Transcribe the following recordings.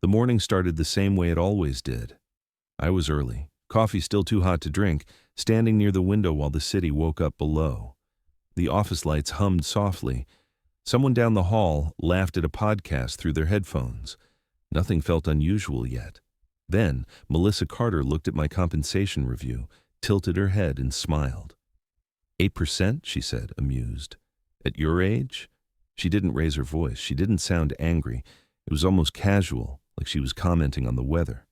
The morning started the same way it always did. I was early, coffee still too hot to drink, standing near the window while the city woke up below. The office lights hummed softly. Someone down the hall laughed at a podcast through their headphones. Nothing felt unusual yet. Then, Melissa Carter looked at my compensation review, tilted her head and smiled. 8%, she said, amused. At your age? She didn't raise her voice. She didn't sound angry. It was almost casual, like she was commenting on the weather.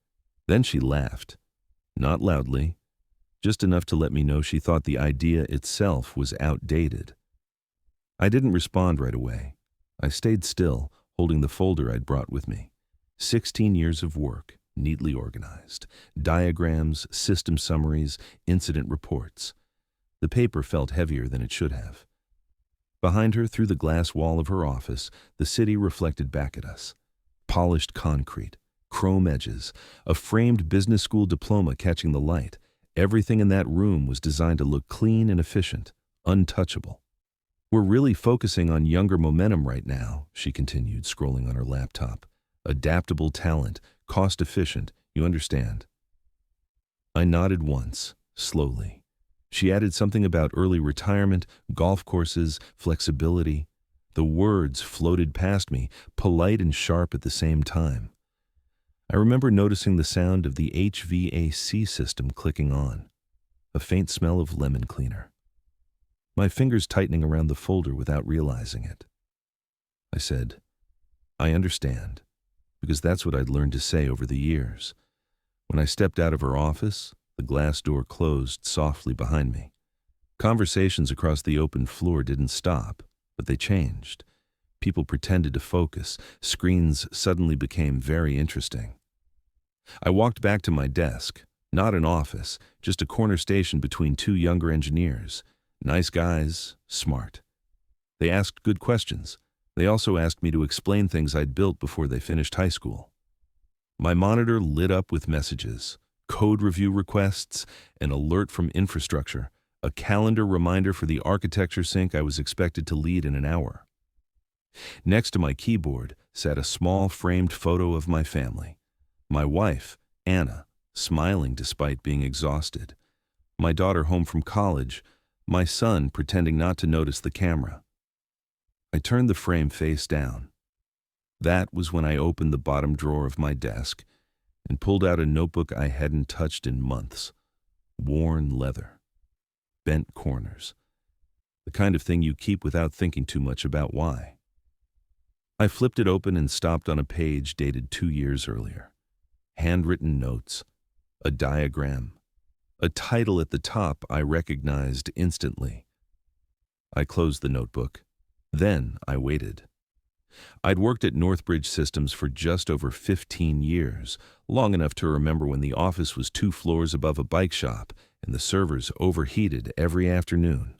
Then she laughed. Not loudly, just enough to let me know she thought the idea itself was outdated. I didn't respond right away. I stayed still, holding the folder I'd brought with me. 16 years of work, neatly organized. Diagrams, system summaries, incident reports. The paper felt heavier than it should have. Behind her, through the glass wall of her office, the city reflected back at us. Polished concrete, chrome edges, a framed business school diploma catching the light. Everything in that room was designed to look clean and efficient, untouchable. We're really focusing on younger momentum right now, she continued, scrolling on her laptop. Adaptable talent, cost-efficient, you understand. I nodded once, slowly. She added something about early retirement, golf courses, flexibility. The words floated past me, polite and sharp at the same time. I remember noticing the sound of the HVAC system clicking on, a faint smell of lemon cleaner. My fingers tightening around the folder without realizing it. I said, I understand, because that's what I'd learned to say over the years. When I stepped out of her office, the glass door closed softly behind me. Conversations across the open floor didn't stop, but they changed. People pretended to focus. Screens suddenly became very interesting. I walked back to my desk, not an office, just a corner station between two younger engineers. Nice guys, smart. They asked good questions. They also asked me to explain things I'd built before they finished high school. My monitor lit up with messages, code review requests, an alert from infrastructure, a calendar reminder for the architecture sync I was expected to lead in an hour. Next to my keyboard sat a small framed photo of my family. My wife, Anna, smiling despite being exhausted. My daughter home from college, my son pretending not to notice the camera. I turned the frame face down. That was when I opened the bottom drawer of my desk and pulled out a notebook I hadn't touched in months. Worn leather. Bent corners. The kind of thing you keep without thinking too much about why. I flipped it open and stopped on a page dated 2 years earlier. Handwritten notes. A diagram. A title at the top I recognized instantly. I closed the notebook. Then I waited. I'd worked at Northbridge Systems for just over 15 years, long enough to remember when the office was 2 floors above a bike shop and the servers overheated every afternoon.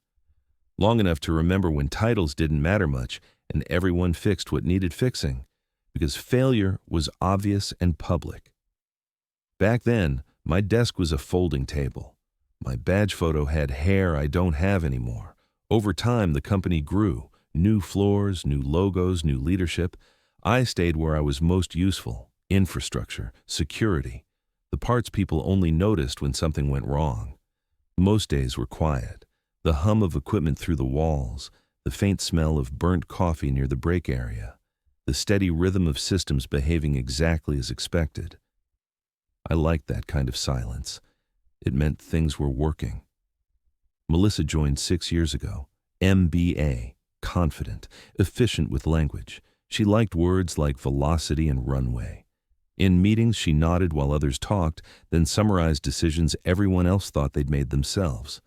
Long enough to remember when titles didn't matter much and everyone fixed what needed fixing, because failure was obvious and public. Back then, my desk was a folding table. My badge photo had hair I don't have anymore. Over time, the company grew. New floors, new logos, new leadership. I stayed where I was most useful. Infrastructure, security. The parts people only noticed when something went wrong. Most days were quiet. The hum of equipment through the walls. The faint smell of burnt coffee near the break area. The steady rhythm of systems behaving exactly as expected. I liked that kind of silence. It meant things were working. Melissa joined 6 years ago. MBA, confident, efficient with language. She liked words like velocity and runway. In meetings, she nodded while others talked, then summarized decisions everyone else thought they'd made themselves.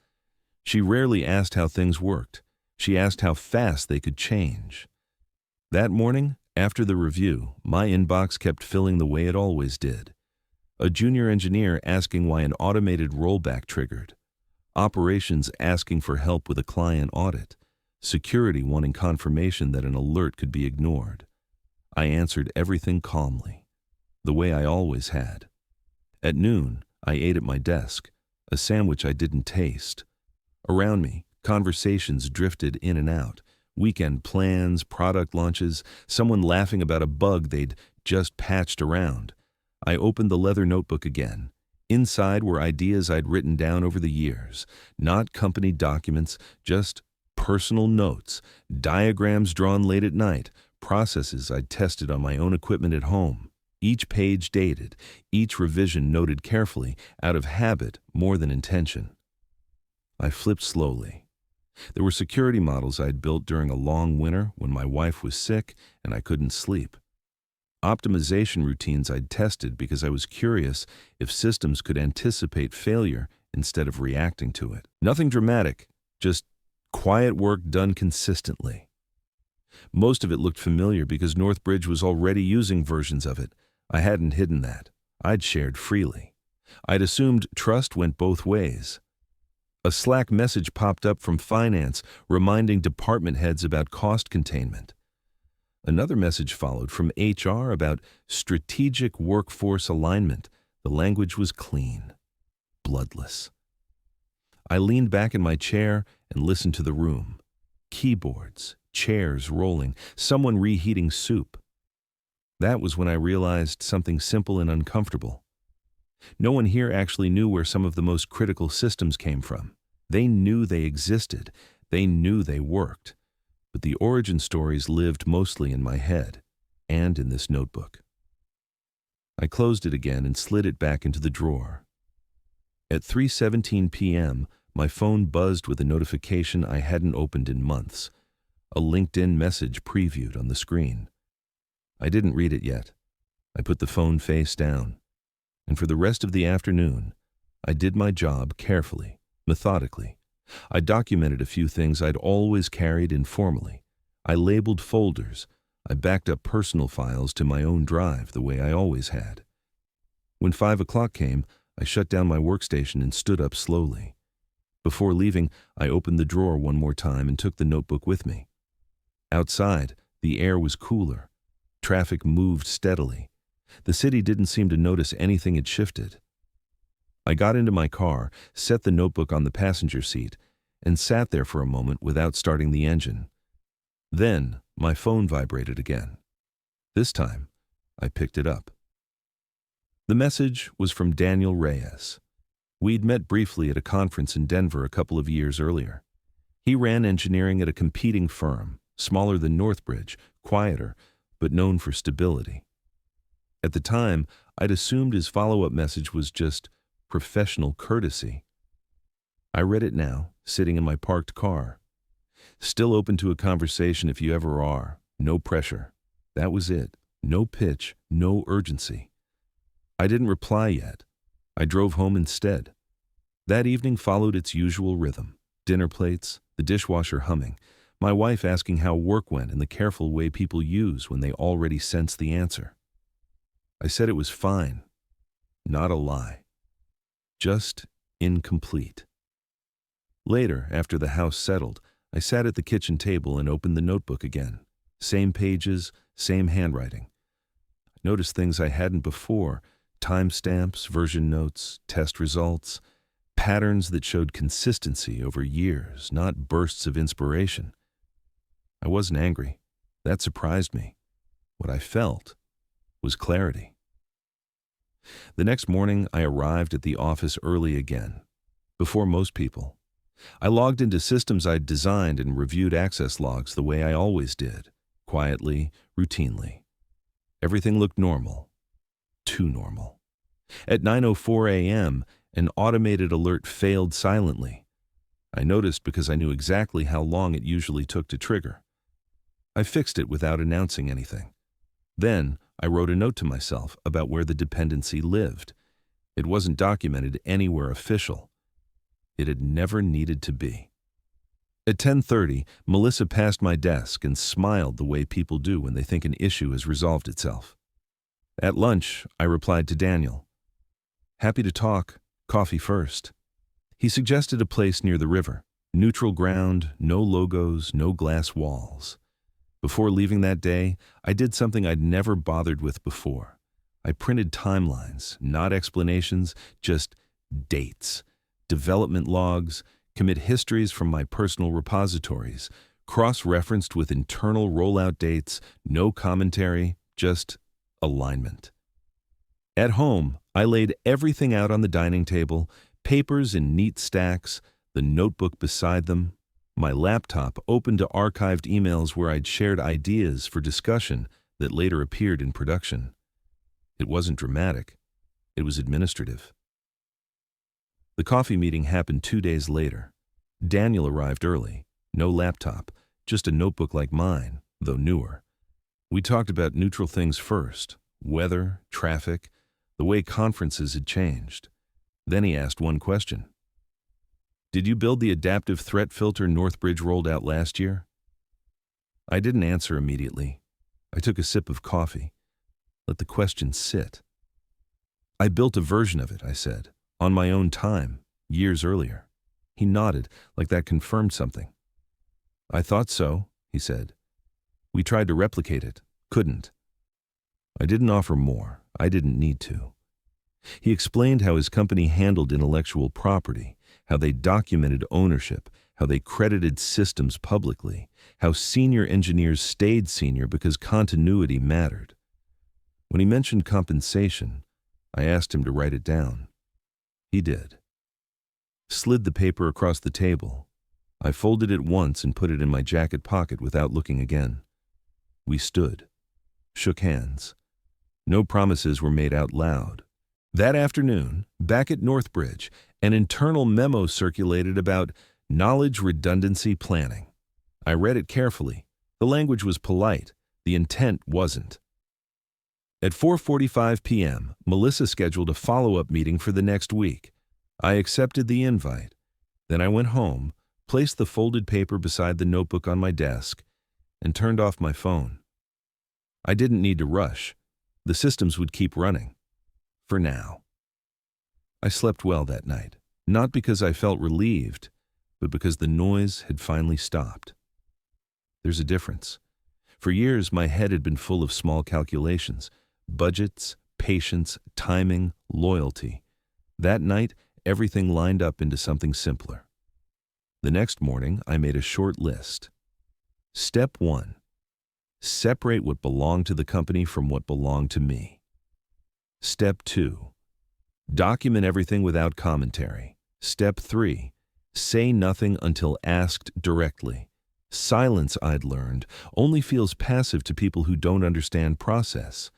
She rarely asked how things worked. She asked how fast they could change. That morning, after the review, my inbox kept filling the way it always did. A junior engineer asking why an automated rollback triggered. Operations asking for help with a client audit. Security wanting confirmation that an alert could be ignored. I answered everything calmly, the way I always had. At noon, I ate at my desk, a sandwich I didn't taste. Around me, conversations drifted in and out. Weekend plans, product launches, someone laughing about a bug they'd just patched around. I opened the leather notebook again. Inside were ideas I'd written down over the years, not company documents, just personal notes, diagrams drawn late at night, processes I'd tested on my own equipment at home. Each page dated, each revision noted carefully, out of habit more than intention. I flipped slowly. There were security models I'd built during a long winter when my wife was sick and I couldn't sleep. Optimization routines I'd tested because I was curious if systems could anticipate failure instead of reacting to it. Nothing dramatic, just quiet work done consistently. Most of it looked familiar because Northbridge was already using versions of it. I hadn't hidden that. I'd shared freely. I'd assumed trust went both ways. A Slack message popped up from finance reminding department heads about cost containment. Another message followed from HR about strategic workforce alignment. The language was clean, bloodless. I leaned back in my chair and listened to the room. Keyboards, chairs rolling, someone reheating soup. That was when I realized something simple and uncomfortable. No one here actually knew where some of the most critical systems came from. They knew they existed. They knew they worked. But the origin stories lived mostly in my head and in this notebook. I closed it again and slid it back into the drawer. At 3:17 p.m., my phone buzzed with a notification I hadn't opened in months, a LinkedIn message previewed on the screen. I didn't read it yet. I put the phone face down, and for the rest of the afternoon, I did my job carefully, methodically. I documented a few things I'd always carried informally. I labeled folders. I backed up personal files to my own drive the way I always had. When 5 o'clock came, I shut down my workstation and stood up slowly. Before leaving, I opened the drawer one more time and took the notebook with me. Outside, the air was cooler. Traffic moved steadily. The city didn't seem to notice anything had shifted. I got into my car, set the notebook on the passenger seat, and sat there for a moment without starting the engine. Then, my phone vibrated again. This time, I picked it up. The message was from Daniel Reyes. We'd met briefly at a conference in Denver a couple of years earlier. He ran engineering at a competing firm, smaller than Northbridge, quieter, but known for stability. At the time, I'd assumed his follow-up message was just professional courtesy. I read it now, sitting in my parked car. Still open to a conversation if you ever are. No pressure. That was it. No pitch, no urgency. I didn't reply yet. I drove home instead. That evening followed its usual rhythm. Dinner plates, the dishwasher humming, my wife asking how work went and the careful way people use when they already sense the answer. I said it was fine. Not a lie. Just incomplete. Later, after the house settled, I sat at the kitchen table and opened the notebook again. Same pages, same handwriting. I noticed things I hadn't before: timestamps, version notes, test results, patterns that showed consistency over years, not bursts of inspiration. I wasn't angry. That surprised me. What I felt was clarity. The next morning, I arrived at the office early again, before most people. I logged into systems I'd designed and reviewed access logs the way I always did, quietly, routinely. Everything looked normal. Too normal. At 9:04 a.m., an automated alert failed silently. I noticed because I knew exactly how long it usually took to trigger. I fixed it without announcing anything. Then, I wrote a note to myself about where the dependency lived. It wasn't documented anywhere official. It had never needed to be. At 10:30, Melissa passed my desk and smiled the way people do when they think an issue has resolved itself. At lunch, I replied to Daniel. Happy to talk, coffee first. He suggested a place near the river. Neutral ground, no logos, no glass walls. Before leaving that day, I did something I'd never bothered with before. I printed timelines, not explanations, just dates, development logs, commit histories from my personal repositories, cross-referenced with internal rollout dates, no commentary, just alignment. At home, I laid everything out on the dining table, papers in neat stacks, the notebook beside them, my laptop open to archived emails where I'd shared ideas for discussion that later appeared in production. It wasn't dramatic. It was administrative. The coffee meeting happened 2 days later. Daniel arrived early. No laptop, just a notebook like mine, though newer. We talked about neutral things first: weather, traffic, the way conferences had changed. Then he asked one question. "Did you build the adaptive threat filter Northbridge rolled out last year?" I didn't answer immediately. I took a sip of coffee. Let the question sit. "I built a version of it," I said, "on my own time, years earlier." He nodded, like that confirmed something. "I thought so," he said. "We tried to replicate it. Couldn't." I didn't offer more. I didn't need to. He explained how his company handled intellectual property, how they documented ownership, how they credited systems publicly, how senior engineers stayed senior because continuity mattered. When he mentioned compensation, I asked him to write it down. He did. Slid the paper across the table. I folded it once and put it in my jacket pocket without looking again. We stood, shook hands. No promises were made out loud. That afternoon, back at Northbridge, an internal memo circulated about knowledge redundancy planning. I read it carefully. The language was polite. The intent wasn't. At 4:45 p.m., Melissa scheduled a follow-up meeting for the next week. I accepted the invite. Then I went home, placed the folded paper beside the notebook on my desk, and turned off my phone. I didn't need to rush. The systems would keep running. For now. I slept well that night, not because I felt relieved, but because the noise had finally stopped. There's a difference. For years, my head had been full of small calculations, budgets, patience, timing, loyalty. That night, everything lined up into something simpler. The next morning, I made a short list. Step 1. Separate what belonged to the company from what belonged to me. Step 2. Document everything without commentary. Step 3. Say nothing until asked directly. Silence, I'd learned, only feels passive to people who don't understand process.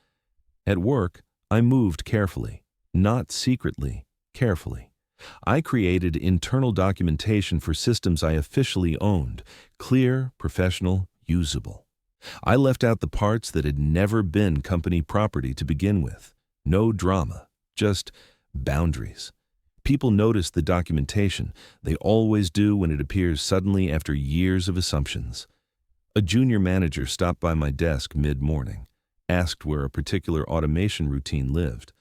At work, I moved carefully, not secretly, carefully. I created internal documentation for systems I officially owned, clear, professional, usable. I left out the parts that had never been company property to begin with. No drama, just boundaries. People notice the documentation. They always do when it appears suddenly after years of assumptions. A junior manager stopped by my desk mid-morning, asked where a particular automation routine lived.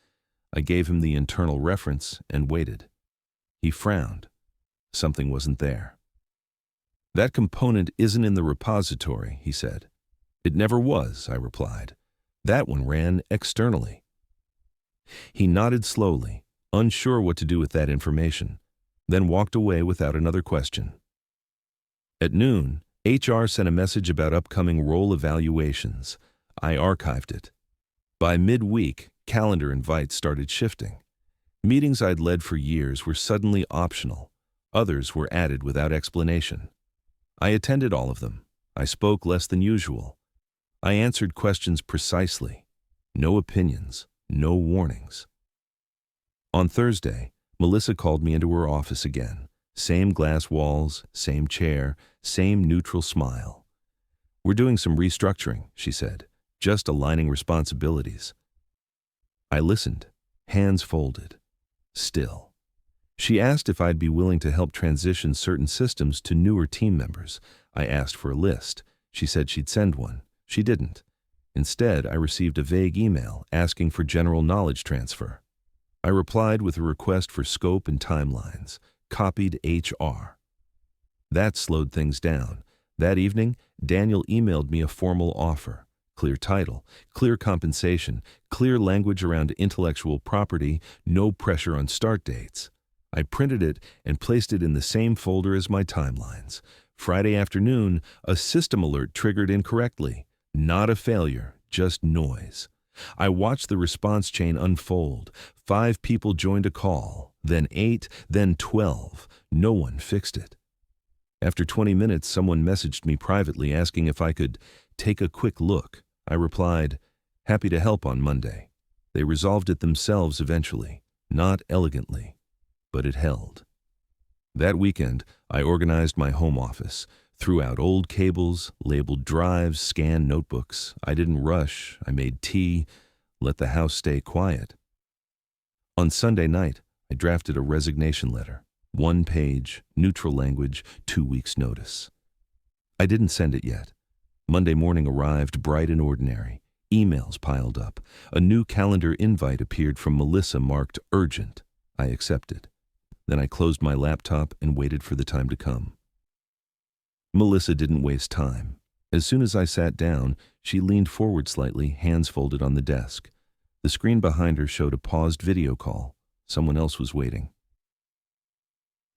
I gave him the internal reference and waited. He frowned. Something wasn't there. "That component isn't in the repository," he said. "It never was," I replied. "That one ran externally." He nodded slowly, unsure what to do with that information, then walked away without another question. At noon, HR sent a message about upcoming role evaluations. I archived it. By midweek, calendar invites started shifting. Meetings I'd led for years were suddenly optional. Others were added without explanation. I attended all of them. I spoke less than usual. I answered questions precisely. No opinions. No warnings. On Thursday, Melissa called me into her office again. Same glass walls, same chair, same neutral smile. "We're doing some restructuring," she said, "just aligning responsibilities." I listened, hands folded. Still. She asked if I'd be willing to help transition certain systems to newer team members. I asked for a list. She said she'd send one. She didn't. Instead, I received a vague email asking for general knowledge transfer. I replied with a request for scope and timelines, copied HR. That slowed things down. That evening, Daniel emailed me a formal offer. Clear title, clear compensation, clear language around intellectual property, no pressure on start dates. I printed it and placed it in the same folder as my timelines. Friday afternoon, a system alert triggered incorrectly. Not a failure, just noise. I watched the response chain unfold. 5 people joined a call, then 8, then 12. No one fixed it. After 20 minutes, someone messaged me privately asking if I could take a quick look. I replied, "Happy to help on Monday." They resolved it themselves eventually, not elegantly, but it held. That weekend, I organized my home office, threw out old cables, labeled drives, scanned notebooks. I didn't rush. I made tea, let the house stay quiet. On Sunday night, I drafted a resignation letter. 1 page, neutral language, 2 weeks' notice. I didn't send it yet. Monday morning arrived bright and ordinary. Emails piled up. A new calendar invite appeared from Melissa marked urgent. I accepted. Then I closed my laptop and waited for the time to come. Melissa didn't waste time. As soon as I sat down, she leaned forward slightly, hands folded on the desk. The screen behind her showed a paused video call. Someone else was waiting.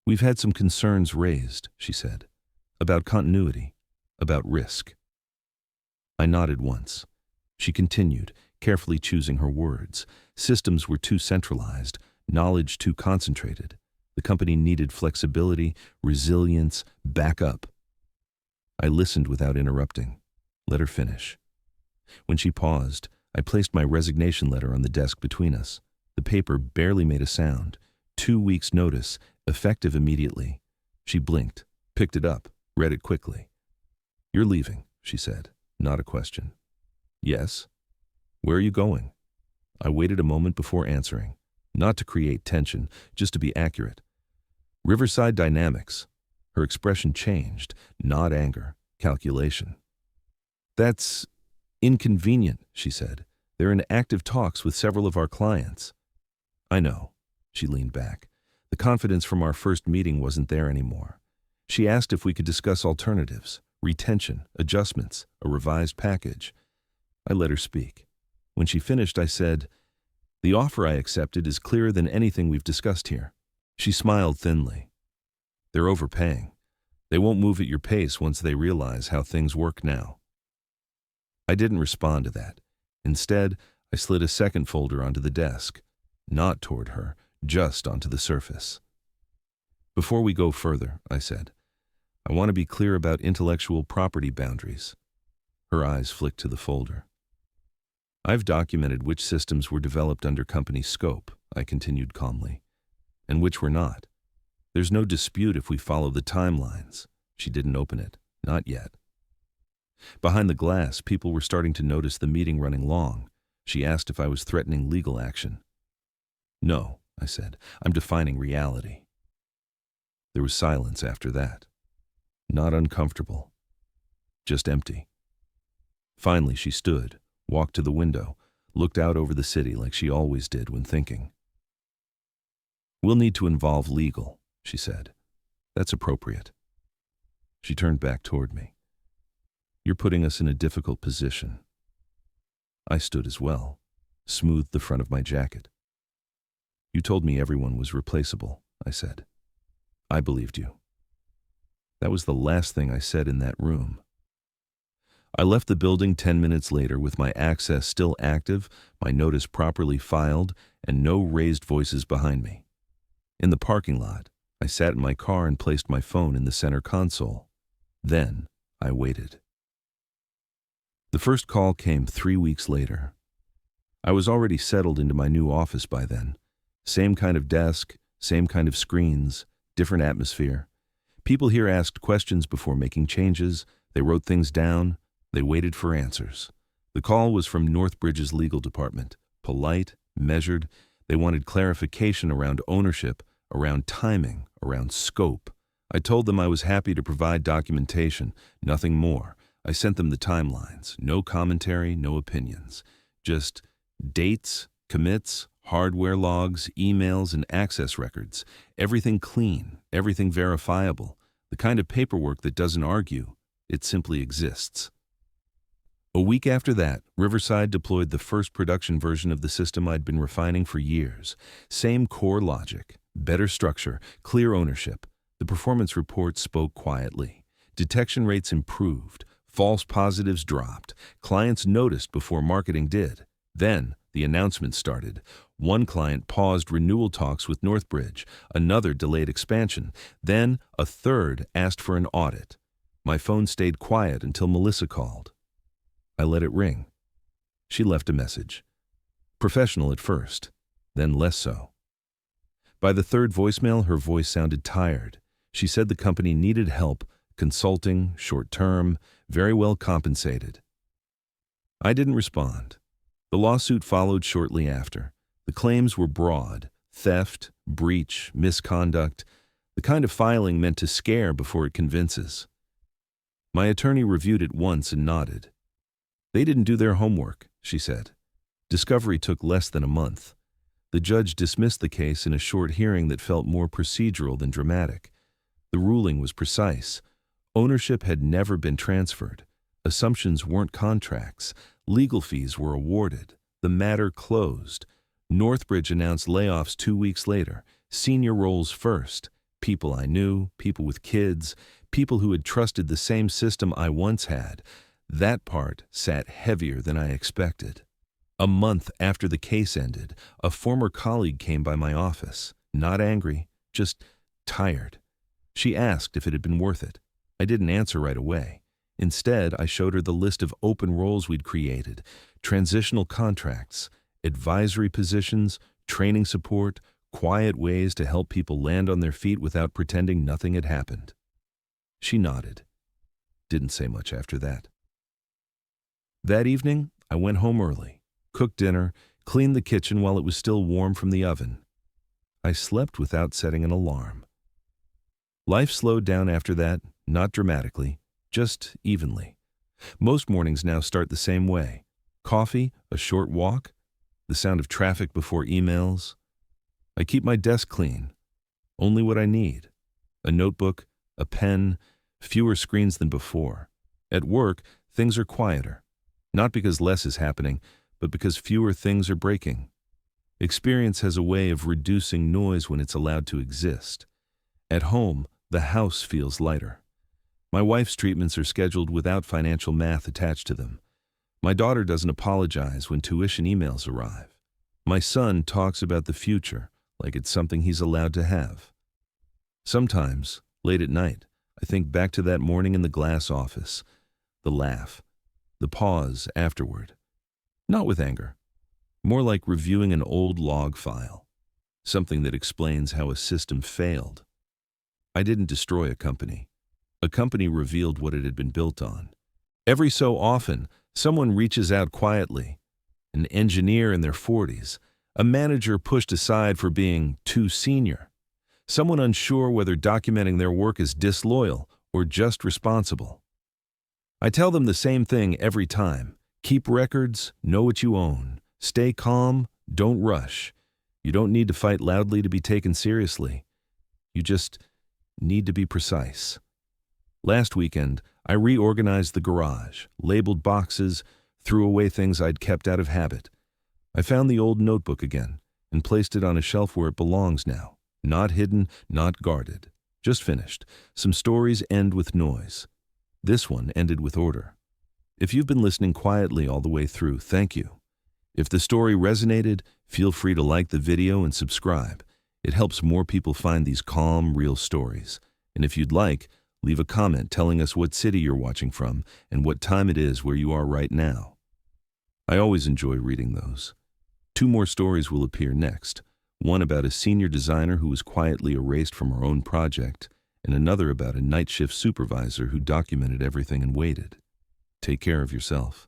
"We've had some concerns raised," she said, "about continuity, about risk." I nodded once. She continued, carefully choosing her words. Systems were too centralized, knowledge too concentrated. The company needed flexibility, resilience, backup. I listened without interrupting. Let her finish. When she paused, I placed my resignation letter on the desk between us. The paper barely made a sound. 2 weeks' notice, effective immediately. She blinked, picked it up, read it quickly. "You're leaving," she said, not a question. "Yes." "Where are you going?" I waited a moment before answering, not to create tension, just to be accurate. "Riverside Dynamics." Her expression changed, not anger, calculation. "That's inconvenient," she said. "They're in active talks with several of our clients." "I know." She leaned back. The confidence from our first meeting wasn't there anymore. She asked if we could discuss alternatives, retention, adjustments, a revised package. I let her speak. When she finished, I said, "The offer I accepted is clearer than anything we've discussed here." She smiled thinly. "They're overpaying. They won't move at your pace once they realize how things work now." I didn't respond to that. Instead, I slid a second folder onto the desk, not toward her, just onto the surface. "Before we go further," I said, "I want to be clear about intellectual property boundaries." Her eyes flicked to the folder. "I've documented which systems were developed under company scope," I continued calmly, "and which were not. There's no dispute if we follow the timelines." She didn't open it. Not yet. Behind the glass, people were starting to notice the meeting running long. She asked if I was threatening legal action. "No," I said. "I'm defining reality." There was silence after that. Not uncomfortable. Just empty. Finally, she stood, walked to the window, looked out over the city like she always did when thinking. "We'll need to involve legal," she said. "That's appropriate." She turned back toward me. "You're putting us in a difficult position." I stood as well, smoothed the front of my jacket. "You told me everyone was replaceable," I said. "I believed you." That was the last thing I said in that room. I left the building 10 minutes later with my access still active, my notice properly filed, and no raised voices behind me. In the parking lot, I sat in my car and placed my phone in the center console. Then I waited. The first call came 3 weeks later. I was already settled into my new office by then. Same kind of desk, same kind of screens, different atmosphere. People here asked questions before making changes. They wrote things down. They waited for answers. The call was from Northbridge's legal department. Polite, measured. They wanted clarification around ownership, around timing, around scope. I told them I was happy to provide documentation, nothing more. I sent them the timelines, no commentary, no opinions. Just dates, commits, hardware logs, emails, and access records. Everything clean, everything verifiable. The kind of paperwork that doesn't argue, it simply exists. A week after that, Riverside deployed the first production version of the system I'd been refining for years. Same core logic, better structure, clear ownership. The performance report spoke quietly. Detection rates improved. False positives dropped. Clients noticed before marketing did. Then, the announcement started. One client paused renewal talks with Northbridge. Another delayed expansion. Then, a third asked for an audit. My phone stayed quiet until Melissa called. I let it ring. She left a message. Professional at first, then less so. By the third voicemail, her voice sounded tired. She said the company needed help, consulting, short-term, very well compensated. I didn't respond. The lawsuit followed shortly after. The claims were broad: theft, breach, misconduct, the kind of filing meant to scare before it convinces. My attorney reviewed it once and nodded. They didn't do their homework, she said. Discovery took less than a month. The judge dismissed the case in a short hearing that felt more procedural than dramatic. The ruling was precise. Ownership had never been transferred. Assumptions weren't contracts. Legal fees were awarded. The matter closed. Northbridge announced layoffs 2 weeks later. Senior roles first. People I knew, people with kids, people who had trusted the same system I once had. That part sat heavier than I expected. A month after the case ended, a former colleague came by my office. Not angry, just tired. She asked if it had been worth it. I didn't answer right away. Instead, I showed her the list of open roles we'd created: transitional contracts, advisory positions, training support, quiet ways to help people land on their feet without pretending nothing had happened. She nodded. Didn't say much after that. That evening, I went home early, cooked dinner, cleaned the kitchen while it was still warm from the oven. I slept without setting an alarm. Life slowed down after that, not dramatically, just evenly. Most mornings now start the same way. Coffee, a short walk, the sound of traffic before emails. I keep my desk clean. Only what I need. A notebook, a pen, fewer screens than before. At work, things are quieter. Not because less is happening, but because fewer things are breaking. Experience has a way of reducing noise when it's allowed to exist. At home, the house feels lighter. My wife's treatments are scheduled without financial math attached to them. My daughter doesn't apologize when tuition emails arrive. My son talks about the future like it's something he's allowed to have. Sometimes, late at night, I think back to that morning in the glass office, the laugh, the pause afterward. Not with anger, more like reviewing an old log file, something that explains how a system failed. I didn't destroy a company. A company revealed what it had been built on. Every so often, someone reaches out quietly. An engineer in their 40s, a manager pushed aside for being too senior, someone unsure whether documenting their work is disloyal or just responsible. I tell them the same thing every time. Keep records, know what you own. Stay calm, don't rush. You don't need to fight loudly to be taken seriously. You just need to be precise. Last weekend, I reorganized the garage, labeled boxes, threw away things I'd kept out of habit. I found the old notebook again and placed it on a shelf where it belongs now. Not hidden, not guarded. Just finished. Some stories end with noise. This one ended with order. If you've been listening quietly all the way through, thank you. If the story resonated, feel free to like the video and subscribe. It helps more people find these calm, real stories. And if you'd like, leave a comment telling us what city you're watching from and what time it is where you are right now. I always enjoy reading those. 2 more stories will appear next. One about a senior designer who was quietly erased from her own project, and another about a night shift supervisor who documented everything and waited. Take care of yourself.